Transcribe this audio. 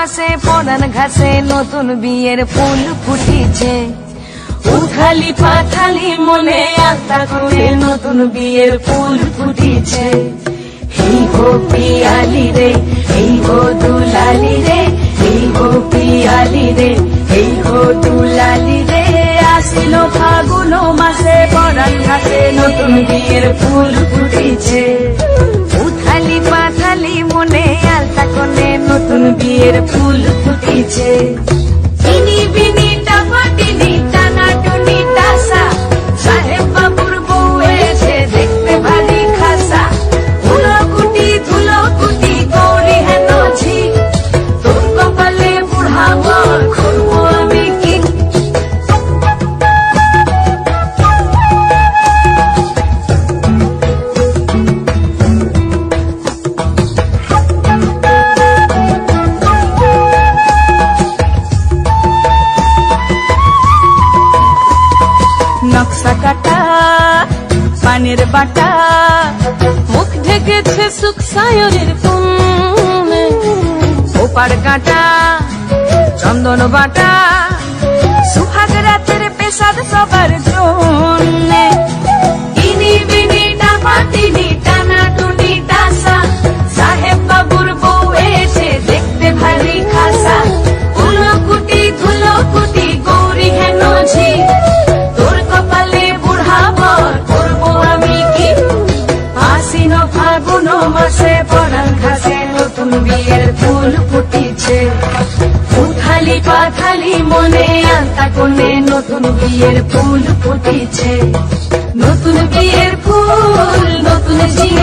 মাসে পরান ঘাসে নতুন বিয়ের ফুল ফুটিছে। উথালি পাথালি মনে আত্মা করে নতুন বিয়ের ফুল ফুটিছে। এই গো পিয়ালি রে, এই গো দুলালি রে, এই গো পিয়ালি রে, এই গো দুলালি রে। আসিল ফাগুন মাসে পরান ঘাসে নতুন বিয়ের ফুল ফুটিছে। উথালি পাথালি মনে আলতা কোণে নতুন বিয়ের ফুল ফুটিছে। ইনি বিনি টাপাটিনি টানা টুনি টাসা, সাহেব বাবুর বউ এসে দেখতে ভারী খাসা। ধুলো কুটি গৌরী হেন ঝি, তোর কপালে বুড়া বর করবো আমি কি। নকশা কাটা পানের বাটা, মুখ ঢেকেছে সুখ সায়রের ফুলে। ওপার কাটা চন্দন বাটা, সুহাগ রাতের পেশাদ সবার জন্যে। ইনি বিনি টাপাটিনি টানা টুনি টাসা, সাহেব বাবুর বউ এসে দেখতে ভারী খাসা। ধুলো কুটি গৌরী হেন ঝি, তোর কপালে বুড়া বর করবো আমি কি। আশ্বিন ফাগুন মাসে পরান ঘাসে নতুন বিয়ের ফুল ফুটিছে। উথালি পাথালি মনে আত্মা কোণে নতুন বিয়ের ফুল ফুটিছে। নতুন বিয়ের ফুল নতুন জিয়ে